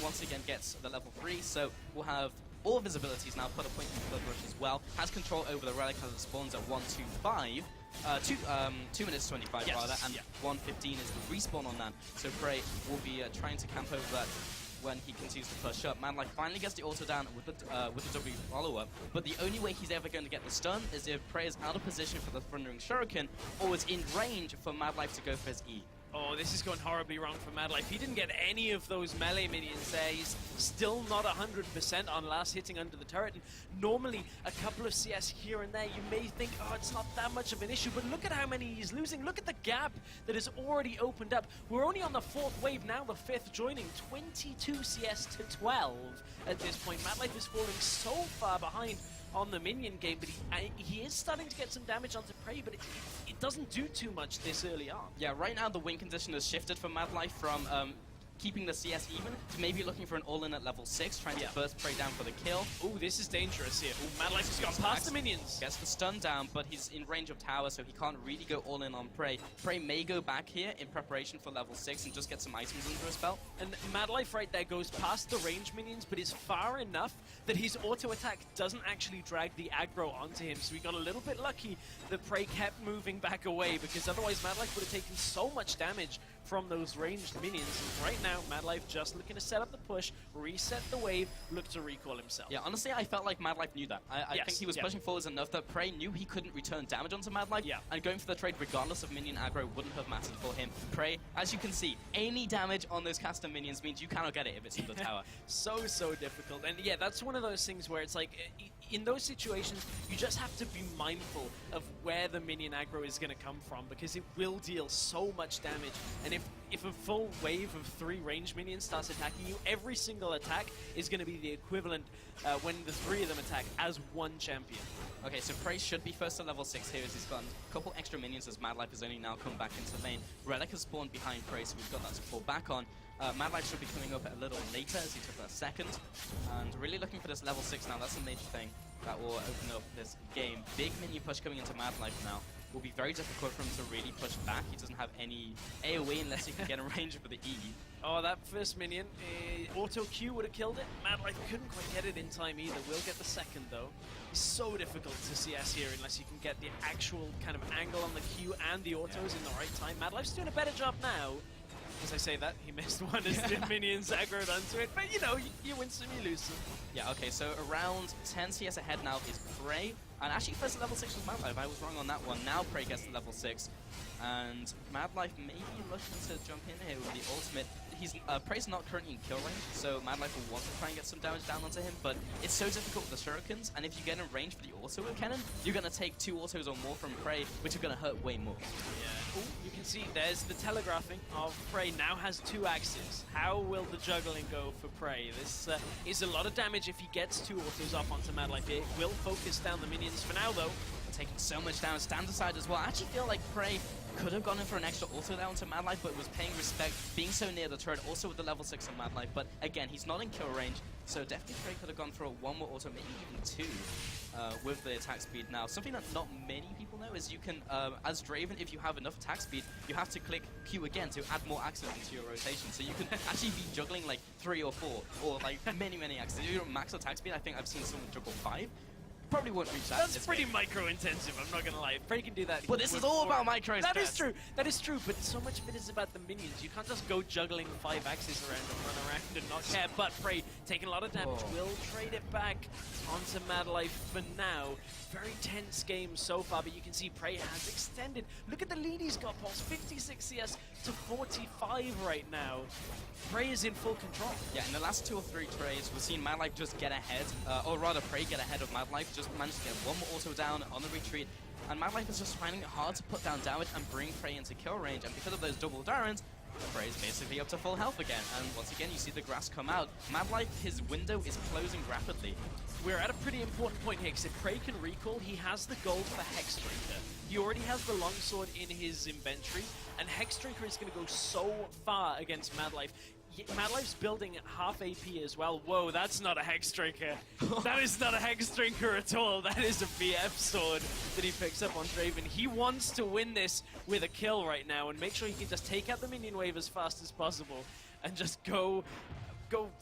once again, gets the level 3, so we'll have all of his abilities now, put a point in Blood Rush as well. Has control over the relic as it spawns at 125. 2 minutes 25 rather, and 1:15 is the respawn on that. So Prey will be trying to camp over that when he continues to push up. Mad Life finally gets the auto down with the W follow-up, but the only way he's ever going to get the stun is if Prey is out of position for the Thundering Shuriken, or is in range for Mad Life to go for his E. Oh, this is going horribly wrong for Mad Life. He didn't get any of those melee minions there. He's still not 100% on last hitting under the turret. And normally, a couple of CS here and there, you may think, oh, it's not that much of an issue. But look at how many he's losing. Look at the gap that has already opened up. We're only on the 4th wave now, the 5th joining. 22 CS to 12 at this point. Mad Life is falling so far behind on the minion game, but he is starting to get some damage onto Prey, but it doesn't do too much this early on. Yeah, right now the win condition has shifted for Mad Life from keeping the CS even, to maybe looking for an all-in at level 6, trying to burst Prey down for the kill. Ooh, this is dangerous here. Ooh, Mad Life has gone past the minions. Gets the stun down, but he's in range of tower, so he can't really go all in on Prey. Prey may go back here in preparation for level 6 and just get some items under his belt. And Mad Life right there goes past the range minions, but is far enough that his auto attack doesn't actually drag the aggro onto him. So we got a little bit lucky that Prey kept moving back away, because otherwise Mad Life would have taken so much damage from those ranged minions. And right now, Mad Life just looking to set up the push, reset the wave, look to recall himself. Yeah, honestly, I felt like Mad Life knew that. I think he was pushing forwards enough that Prey knew he couldn't return damage onto Mad Life, and going for the trade regardless of minion aggro wouldn't have mattered for him. Prey, as you can see, any damage on those caster minions means you cannot get it if it's in the tower. So difficult. And yeah, that's one of those things where it's like, in those situations, you just have to be mindful of where the minion aggro is going to come from, because it will deal so much damage. And if a full wave of 3 range minions starts attacking you, every single attack is going to be the equivalent when the 3 of them attack as one champion. Okay, so Prey should be first to level 6 here as he's got a couple extra minions as Mad Life has only now come back into lane. Relic has spawned behind Prey, so we've got that to fall back on. Mad Life should be coming up a little later as he took that second. And really looking for this level 6 now, that's a major thing that will open up this game. Big minion push coming into Mad Life now. Will be very difficult for him to really push back. He doesn't have any AoE unless he can get in range for the E. Oh, that first minion, auto Q would have killed it. Mad Life couldn't quite get it in time either. Will get the second though. It's so difficult to CS here unless you can get the actual kind of angle on the Q and the autos in the right time. Mad Life's doing a better job now. As I say that, he missed one as the minions aggroed onto it, but you know, you win some, you lose some. Yeah, okay, so around 10 CS ahead now is Prey, and actually first level 6 was Mad Life. I was wrong on that one. Now Prey gets to level 6, and Mad Life may be looking to jump in here with the ultimate. Prey's not currently in kill range, so Mad Life will want to try and get some damage down onto him, but it's so difficult with the shurikens, and if you get in range for the auto cannon, you're going to take 2 autos or more from Prey, which are going to hurt way more. Yeah. Ooh, you can see there's the telegraphing of Prey now has 2 axes. How will the juggling go for Prey? This is a lot of damage if he gets 2 autos off onto Mad Life. It will focus down the minions for now, though. Taking so much damage, stand aside as well. I actually feel like Prey could have gone in for an extra auto down to Mad Life, but was paying respect, being so near the turret, also with the level 6 on Mad Life. But again, he's not in kill range, so definitely Prey could have gone for 1 more auto, maybe even 2. With the attack speed now. Something that not many people know is you can, as Draven, if you have enough attack speed, you have to click Q again to add more axes into your rotation. So you can actually be juggling like 3 or 4, or like many axes. If you're max attack speed, I think I've seen someone juggle 5. Probably won't reach that. That's pretty micro-intensive, I'm not gonna lie. Prey can do that. But this is all about micro. That is true, but so much of it is about the minions. You can't just go juggling 5 axes around and run around and not care. But Prey taking a lot of damage, will trade it back onto Mad Life for now. Very tense game so far, but you can see Prey has extended. Look at the lead he's got, Pulse. 56 CS to 45 right now. Prey is in full control. Yeah, in the last 2 or 3 trades, we've seen Mad Life just get ahead, or rather Prey get ahead of Mad Life, just managed to get 1 more auto down on the retreat, and Mad Life is just finding it hard to put down damage and bring Prey into kill range, and because of those double Darrens, Prey is basically up to full health again, and once again you see the grass come out. Mad Life, his window is closing rapidly. We're at a pretty important point here, because if Prey can recall, he has the gold for Hexdrinker. He already has the longsword in his inventory, and Hexdrinker is going to go so far against Mad Life. Mad Life's building at half AP as well. Whoa, that's not a Hexdrinker. That is not a Hexdrinker at all. That is a BF sword that he picks up on Draven. He wants to win this with a kill right now and make sure he can just take out the minion wave as fast as possible and just go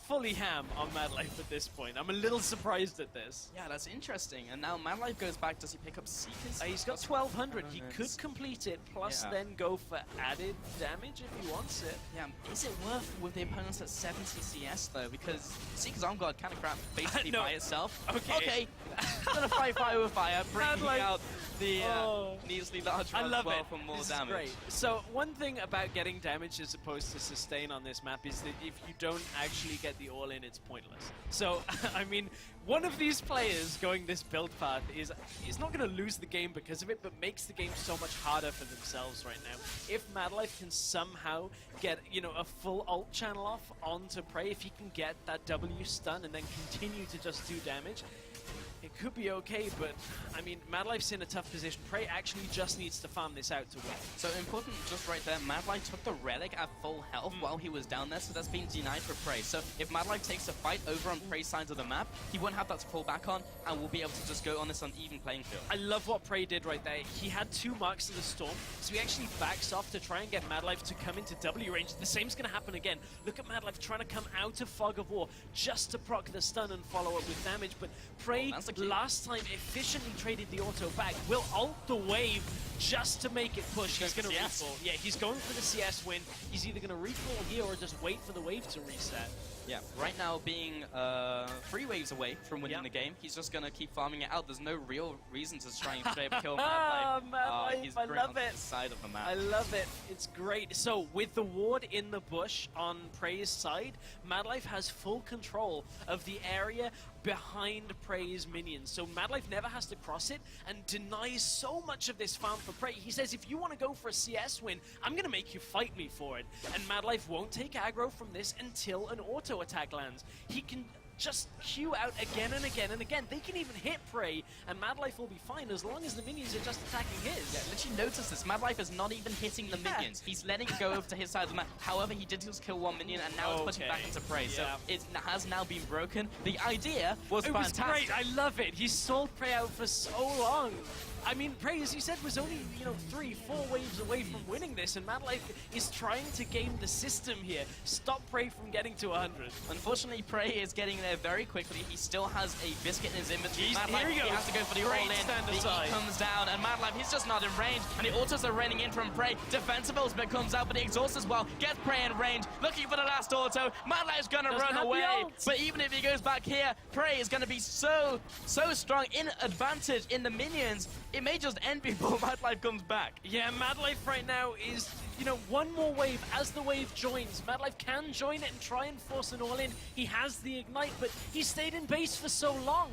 fully ham on Mad Life at this point. I'm a little surprised at this. Yeah, that's interesting. And now Mad Life goes back. Does he pick up Seekers? He's got 1200. He could complete it, plus then go for added damage if he wants it. Yeah, is it worth with the opponents at 70 CS though? Because Seeker's Arm Guard kind of crap basically by itself. Okay. Gonna fight fire with fire, bringing out the needlessly large one as well for more this damage. Is great. So one thing about getting damage as opposed to sustain on this map is that if you don't actually get the all-in, it's pointless. So, I mean, one of these players going this build path is not going to lose the game because of it, but makes the game so much harder for themselves right now. If Mad Life can somehow get, a full ult channel off onto Prey, if he can get that W stun and then continue to just do damage, It could be okay, but I mean, Mad Life's in a tough position. Prey actually just needs to farm this out to win. So important, just right there, Mad Life took the relic at full health while he was down there, so that's been denied for Prey. So if Mad Life takes a fight over on Prey's side of the map, he won't have that to fall back on, and will be able to just go on this uneven playing field. I love what Prey did right there. He had 2 marks of the storm, so he actually backs off to try and get Mad Life to come into W range. The same's going to happen again. Look at Mad Life trying to come out of Fog of War just to proc the stun and follow up with damage, but Prey last time efficiently traded the auto back, will ult the wave just to make it push. He's going to recall. Yeah, he's going for the CS win. He's either going to recall here or just wait for the wave to reset. Yeah, right now being 3 waves away from winning the game, he's just going to keep farming it out. There's no real reason to try and straight up kill Mad Life. He's I great love on it. the side of the map. I love it. It's great. So with the ward in the bush on Prey's side, Mad Life has full control of the area behind Prey's minions. So Mad Life never has to cross it and denies so much of this farm for Prey. He says, if you want to go for a CS win, I'm going to make you fight me for it. And Mad Life won't take aggro from this until an auto attack lands. He can just queue out again and again and again. They can even hit Prey, and Mad Life will be fine as long as the minions are just attacking his. Yeah, literally notice this. Mad Life is not even hitting the minions. He's letting it go over to his side of the map. However, he did just kill 1 minion, and now it's pushing back into Prey. So it has now been broken. The idea was fantastic. It was great. I love it. He stalled Prey out for so long. I mean, Prey, as you said, was only, 3, 4 waves away from winning this, and Mad Life is trying to game the system here. Stop Prey from getting to 100. Unfortunately, Prey is getting there very quickly. He still has a biscuit in his inventory. Here he has to go for the Great all-in. The E comes down, and Mad Life, he's just not in range, and the autos are raining in from Prey. Defensive ultimate comes out, but the exhaust as well. Gets Prey in range, looking for the last auto. Mad Life's gonna run away, but even if he goes back here, Prey is gonna be so strong in advantage in the minions. It may just end before Mad Life comes back. Yeah, Mad Life right now is, one more wave. As the wave joins, Mad Life can join it and try and force an all-in. He has the ignite, but he stayed in base for so long.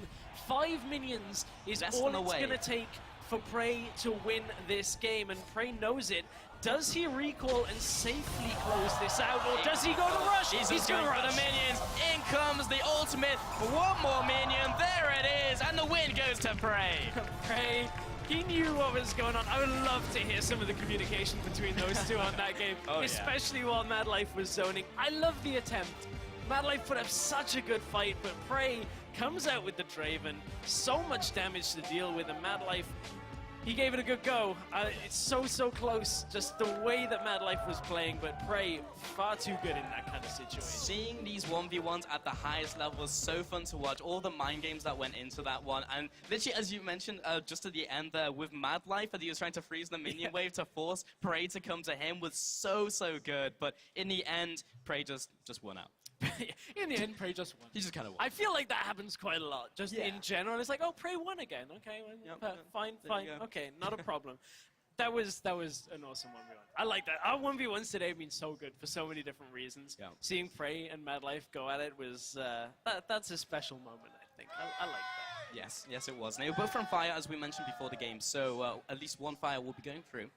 5 minions is all it's going to take for Prey to win this game, and Prey knows it. Does he recall and safely close this out, or does he go to rush? He's going for the minions. In comes the ultimate. 1 more minion. There it is, and the win goes to Prey. Prey. He knew what was going on. I would love to hear some of the communication between those two on that game, especially while Mad Life was zoning. I love the attempt. Mad Life put up such a good fight, but Prey comes out with the Draven. So much damage to deal with, and Mad Life, he gave it a good go. It's so close, just the way that Mad Life was playing, but Prey, far too good in that kind of situation. Seeing these 1v1s at the highest level was so fun to watch. All the mind games that went into that one. And literally, as you mentioned, just at the end there, with Mad Life, that he was trying to freeze the minion wave to force Prey to come to him was so good. But in the end, Prey just won out. In the end, Prey just won. He just kind of won. I feel like that happens quite a lot, just in general. It's like, oh, Prey won again. Okay, well, fine. Okay, not a problem. That was an awesome 1v1. I like that. Our 1v1s today have been so good for so many different reasons. Yeah. Seeing Prey and Mad Life go at it was, that's a special moment, I think. I like that. Yes, it was. And they were both from Fire, as we mentioned before the game, so at least 1 Fire will be going through.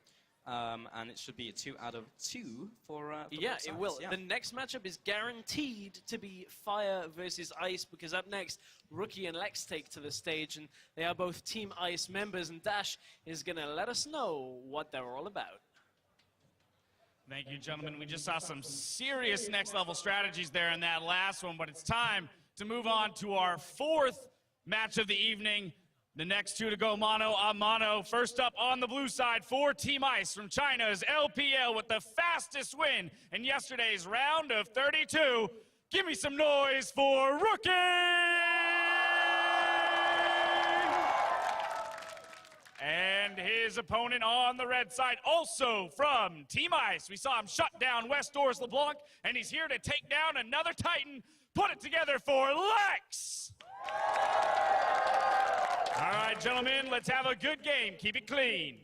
And it should be a 2 out of 2 for it will. Yeah. The next matchup is guaranteed to be Fire versus Ice, because up next, Rookie and Lex take to the stage, and they are both Team Ice members, and Dash is going to let us know what they're all about. Thank you, gentlemen. We just saw some serious next-level strategies there in that last one, but it's time to move on to our 4th match of the evening. The next 2 to go mano a mano. First up on the blue side for Team Ice from China's LPL with the fastest win in yesterday's round of 32. Give me some noise for Rookie! And his opponent on the red side, also from Team Ice. We saw him shut down West Doors LeBlanc, and he's here to take down another Titan. Put it together for Lex! All right, gentlemen, let's have a good game. Keep it clean.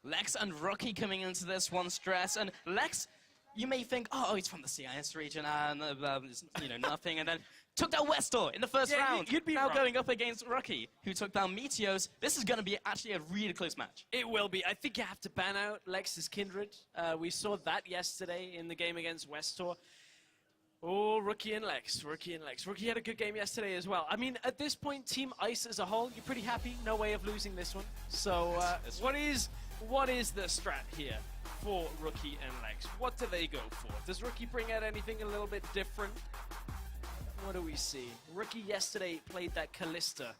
Lex and Rookie coming into this one stress, and Lex, you may think, oh, he's from the CIS region and nothing, and then took down Westor in the first round. You'd be now wrong. Going up against Rookie, who took down Meteos. This is going to be actually a really close match. It will be. I think you have to ban out Lex's Kindred. We saw that yesterday in the game against Westor. Oh, Rookie and Lex, Rookie and Lex. Rookie had a good game yesterday as well. I mean, at this point, Team Ice as a whole, you're pretty happy. No way of losing this one. So, what is the strat here for Rookie and Lex? What do they go for? Does Rookie bring out anything a little bit different? What do we see? Rookie yesterday played that Callista.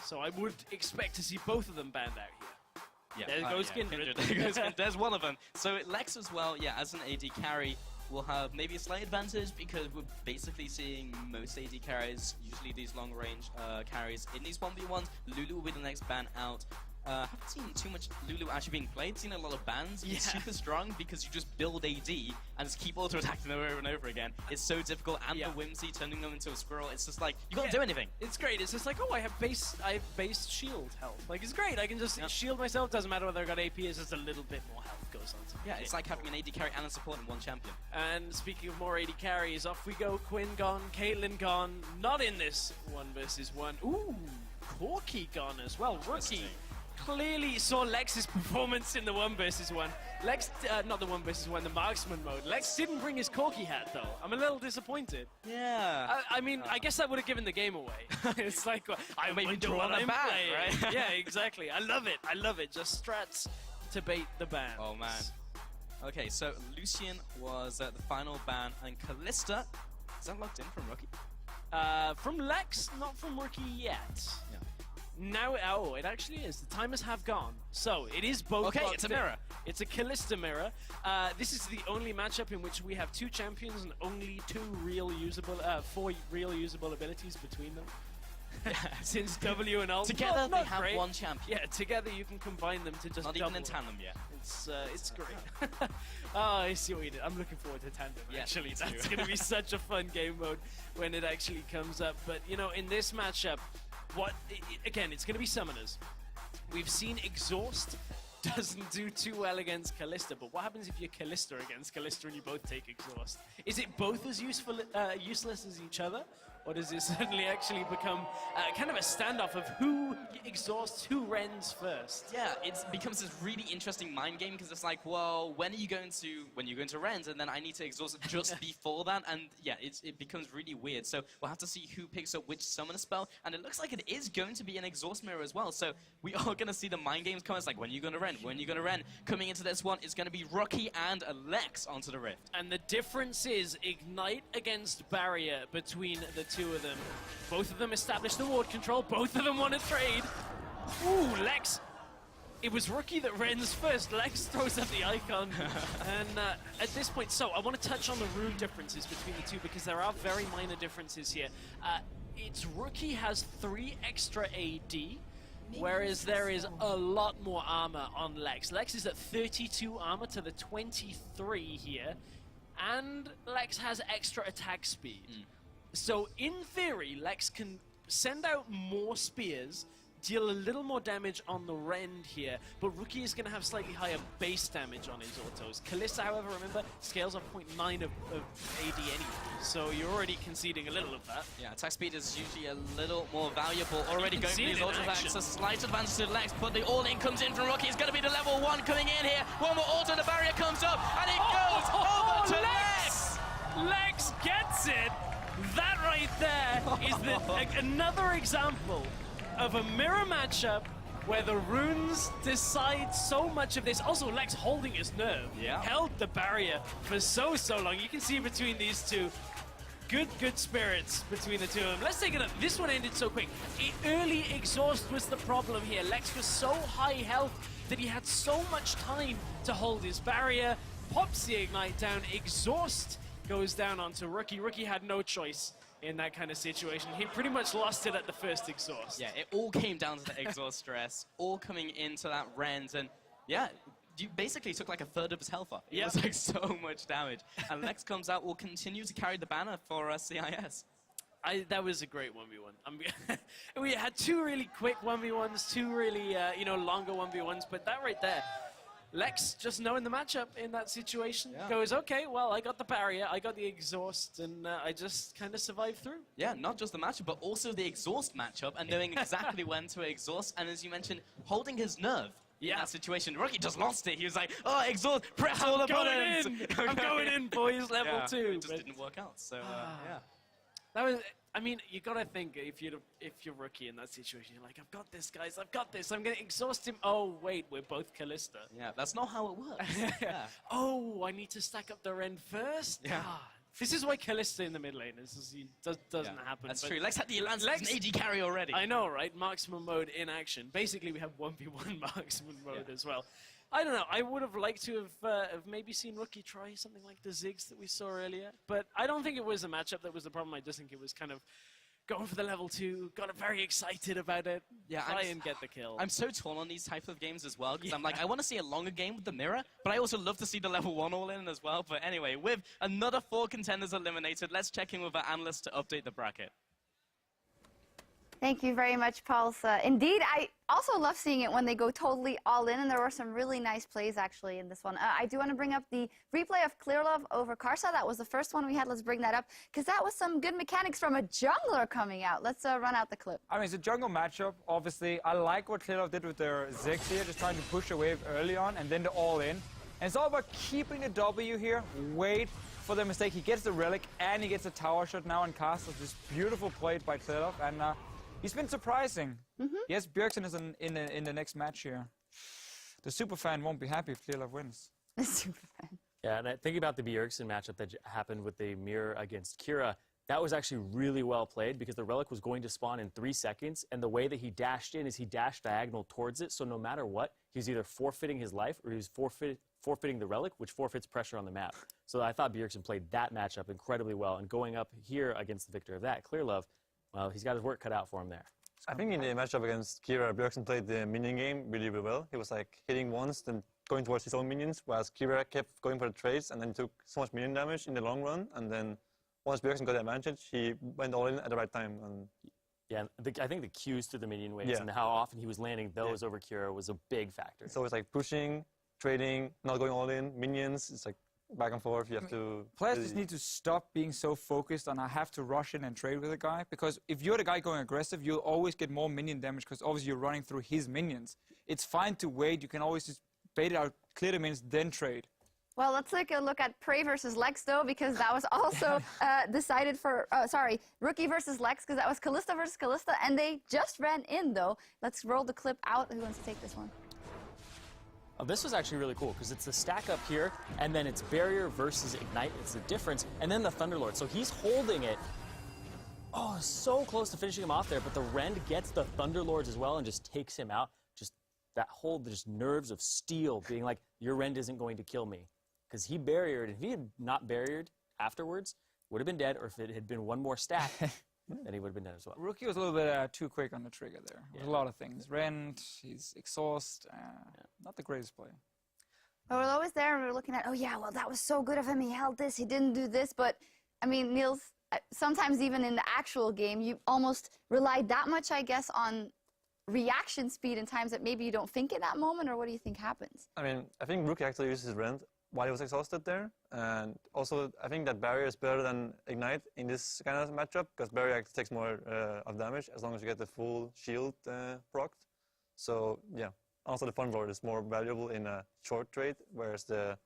So I would expect to see both of them banned out here. Yeah. There goes Kindred. There goes Kindred. There's one of them. So Lex as well, yeah, as an AD carry, will have maybe a slight advantage because we're basically seeing most AD carries, usually these long-range carries, in these 1v1s. Lulu will be the next ban out. Haven't seen too much Lulu actually being played, seen a lot of bans. Yeah. It's super strong because you just build AD and just keep auto-attacking them over and over again. It's so difficult, and the whimsy, turning them into a squirrel, it's just like, you can't do anything. It's great. It's just like, oh, I have base shield health. Like, it's great. I can just shield myself. Doesn't matter whether I got AP, it's just a little bit more health goes on. Yeah, it's like having an AD carry and a support in one champion. And speaking of more AD carries, off we go. Quinn gone, Caitlyn gone. Not in this 1v1. Ooh, Corki gone as well. Rookie clearly saw Lex's performance in the 1v1. Lex, not the 1v1, the marksman mode. Lex didn't bring his Corki hat though. I'm a little disappointed. Yeah. I mean, I guess that would have given the game away. It's like, I maybe wonder draw what the I'm ban, playing. right? Yeah, exactly. I love it. I love it. Just strats to bait the ban. Oh man. Okay, so Lucian was the final ban, and Callista, is that locked in from Rookie? From Lex, not from Rookie yet. Yeah. Now, oh, it actually is. The timers have gone. So, it is both. Okay, it's a mirror. It's a Callista mirror. This is the only matchup in which we have two champions and only four real usable abilities between them. Since W and Ult. Together, not they have great. one champion. Yeah, together you can combine them to just Not double even in tandem yet. It's great. Oh, I see what you did. I'm looking forward to tandem, Yeah, actually. me too. That's going to be such a fun game mode when it actually comes up. But, you know, in this matchup, again, it's going to be summoners. We've seen Exhaust doesn't do too well against Callista, but what happens if you're Callista against Callista and you both take Exhaust? Is it both as useless as each other? Or does it suddenly actually become kind of a standoff of who exhausts, who rends first? Yeah, it becomes this really interesting mind game because it's like, well, when are you going to rend, and then I need to exhaust it just before that, and yeah, it becomes really weird. So we'll have to see who picks up which summoner spell, and it looks like it is going to be an exhaust mirror as well. So we are going to see the mind games come. It's like, when are you going to rend? When are you going to rend? Coming into this one is going to be Rookie and Alex onto the Rift. And the difference is Ignite against Barrier between the two of them. Both of them established the ward control. Both of them want to trade. Ooh, Lex. It was Rookie that rends first. Lex throws up the icon. And at this point, so I want to touch on the rune differences between the two because there are very minor differences here. It's Rookie has 3 extra AD, whereas there is a lot more armor on Lex. Lex is at 32 armor to the 23 here, and Lex has extra attack speed. So in theory, Lex can send out more spears, deal a little more damage on the rend here, but Rookie is going to have slightly higher base damage on his autos. Callista, however, remember, scales are 0.9 of AD anyway, so you're already conceding a little of that. Yeah, attack speed is usually a little more valuable. Already going for these auto attacks, a slight advantage to Lex, but the all-in comes in from Rookie. It's going to be the level 1 coming in here. One more auto, the barrier comes up, and it goes over to Lex! Lex gets it! That right there is another example of a mirror matchup where the runes decide so much of this. Also, Lex holding his nerve. Yeah. Held the barrier for so long. You can see between these two, good spirits between the two of them. Let's take it up. This one ended so quick. Early exhaust was the problem here. Lex was so high health that he had so much time to hold his barrier. Pops the ignite down. Exhaust goes down onto Rookie. Rookie had no choice in that kind of situation. He pretty much lost it at the first exhaust. Yeah, it all came down to the exhaust stress, all coming into that rend, and yeah, you basically took like a third of his health off. It was like so much damage. And Lex comes out, will continue to carry the banner for CIS. That was a great 1v1. We had 2 really quick 1v1s, 2 really, longer 1v1s, but that right there, Lex, just knowing the matchup in that situation, goes, okay, well, I got the barrier, I got the exhaust, and I just kind of survived through. Yeah, not just the matchup, but also the exhaust matchup, and knowing exactly when to exhaust, and as you mentioned, holding his nerve. in that situation. Rookie just lost it. He was like, oh, exhaust, press all opponents. I'm going in, boys, level 2. It just didn't work out, so yeah. That was, I mean, you gotta think if you're Rookie in that situation, you're like, I've got this, guys, I've got this. I'm gonna exhaust him. Oh wait, we're both Kalista. Yeah, that's not how it works. Yeah. Oh, I need to stack up the Ren first. Yeah. This is why Kalista in the mid lane doesn't happen. That's but true. Lex had the Lance an AD carry already. I know, right? Marksman mode in action. Basically, we have 1v1 marksman mode as well. I don't know. I would have liked to have maybe seen Rookie try something like the Ziggs that we saw earlier. But I don't think it was a matchup that was the problem. I just think it was kind of going for the level 2, got very excited about it, try and get the kill. I'm so torn on these type of games as well, because I'm like, I want to see a longer game with the mirror, but I also love to see the level 1 all in as well. But anyway, with another 4 contenders eliminated, let's check in with our analyst to update the bracket. Thank you very much, Paulsa. Indeed, I also love seeing it when they go totally all in, and there were some really nice plays, actually, in this one. I do want to bring up the replay of Clearlove over Karsa. That was the first one we had. Let's bring that up, because that was some good mechanics from a jungler coming out. Let's run out the clip. I mean, it's a jungle matchup, obviously. I like what Clearlove did with their Ziggs here, just trying to push a wave early on, and then the all in. And it's all about keeping the W here, wait for the mistake. He gets the relic, and he gets a tower shot now on Karsa. This beautiful play by Clearlove, and he's been surprising. Yes, Bjergsen is in the next match here. The superfan won't be happy if Clearlove wins. The superfan. Yeah, and thinking about the Bjergsen matchup that happened with the mirror against Kira, that was actually really well played because the relic was going to spawn in 3 seconds, and the way that he dashed in is he dashed diagonal towards it, so no matter what, he was either forfeiting his life or he was forfeiting the relic, which forfeits pressure on the map. So I thought Bjergsen played that matchup incredibly well, and going up here against the victor of that, Clearlove, well, he's got his work cut out for him there. I think in the matchup against Kira, Bjergsen played the minion game really, really well. He was like hitting once, then going towards his own minions, whereas Kira kept going for the trades and then took so much minion damage in the long run. And then once Bjergsen got the advantage, he went all in at the right time. And yeah, I think the cues to the minion waves and how often he was landing those over Kira was a big factor. So it's like pushing, trading, not going all in, minions. It's like back and forth. You have to. Players just need to stop being so focused on I have to rush in and trade with a guy, because if you're the guy going aggressive, you'll always get more minion damage because obviously you're running through his minions. It's fine to wait. You can always just bait it out, clear the minions, then trade. Well, let's take a look at Prey versus Lex, though, because that was also decided for, Rookie versus Lex, because that was Kalista versus Kalista, and they just ran in, though. Let's roll the clip out. Who wants to take this one? Oh, this was actually really cool because it's the stack up here, and then it's Barrier versus Ignite. It's the difference, and then the Thunderlord. So he's holding it. Oh, so close to finishing him off there, but the Rend gets the Thunderlords as well and just takes him out. Just that whole nerves of steel being like, your Rend isn't going to kill me. Because he barriered. If he had not barriered afterwards, would have been dead, or if it had been one more stack, then he would have been dead as well. Rookie was a little bit too quick on the trigger there. With a lot of things. Rend, he's exhaust. Not the greatest player. Well, we're always there and we're looking at, oh yeah, well that was so good of him. He held this, he didn't do this. But, I mean, Niels, sometimes even in the actual game, you almost rely that much, I guess, on reaction speed in times that maybe you don't think in that moment, or what do you think happens? I mean, I think Rookie actually uses Rend while he was exhausted there. And also, I think that Barrier is better than Ignite in this kind of matchup, because Barrier actually takes more of damage as long as you get the full shield procced. So, yeah. Also, the Thunderlord is more valuable in a short trade, whereas the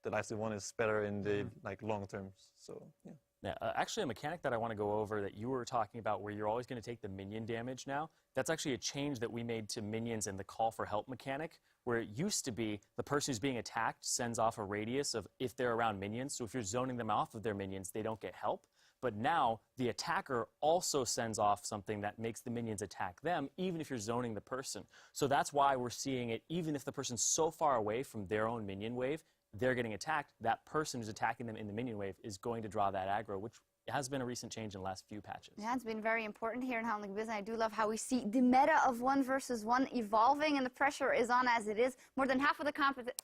lifesteal one is better in the long terms. So, yeah. Yeah, actually, a mechanic that I want to go over that you were talking about where you're always going to take the minion damage now, that's actually a change that we made to minions in the call for help mechanic, where it used to be the person who's being attacked sends off a radius of if they're around minions. So if you're zoning them off of their minions, they don't get help. But now the attacker also sends off something that makes the minions attack them, even if you're zoning the person. So that's why we're seeing it, even if the person's so far away from their own minion wave, they're getting attacked, that person who's attacking them in the minion wave is going to draw that aggro, which has been a recent change in the last few patches. Yeah, it's been very important here in Handling Business. I do love how we see the meta of 1 versus 1 evolving, and the pressure is on as it is. More than half of the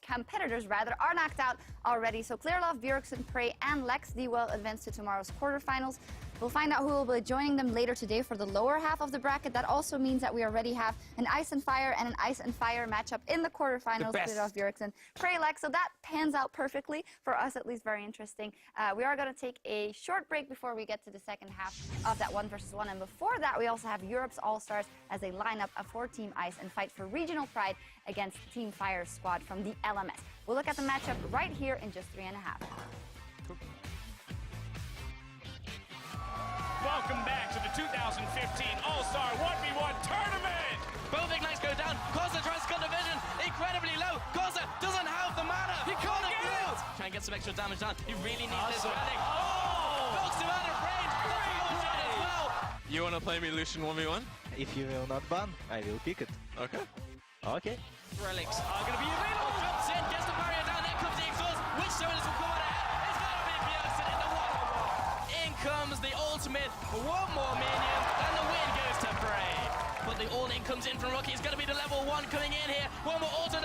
competitors are knocked out already. So Clearlove, Bjergsen, Prey, and Lex D will advance to tomorrow's quarterfinals. We'll find out who will be joining them later today for the lower half of the bracket. That also means that we already have an Ice and Fire and an Ice and Fire matchup in the quarterfinals. Clearlove, Bjergsen, Prey, Lex. So that pans out perfectly for us, at least very interesting. We are going to take a short break before we get to the second half of that 1v1. And before that, we also have Europe's All-Stars as they line up for Team Ice and fight for regional pride against Team Fire's squad from the LMS. We'll look at the matchup right here in just 3.5. Welcome back to the 2015 All-Star 1v1 tournament! Both Ignites go down. Koza tries to cut the vision. Incredibly low. Koza doesn't have the mana. He can't get it! Try and get some extra damage down. He really needs this relic. Knocks him out of range. As well. You want to play me Lucian 1v1? If you will not ban, I will pick it. Okay. Okay. Relics are going to be available. Drops in, gets the barrier down. There comes the exhaust. Which Solis will come out ahead? It's going to be Bjergsen in the 1-on-1. In comes the ultimate. One more minion, and the win goes to Prey. But the all-in comes in from Rocky. It's going to be the level 1 coming in here. One more ultimate.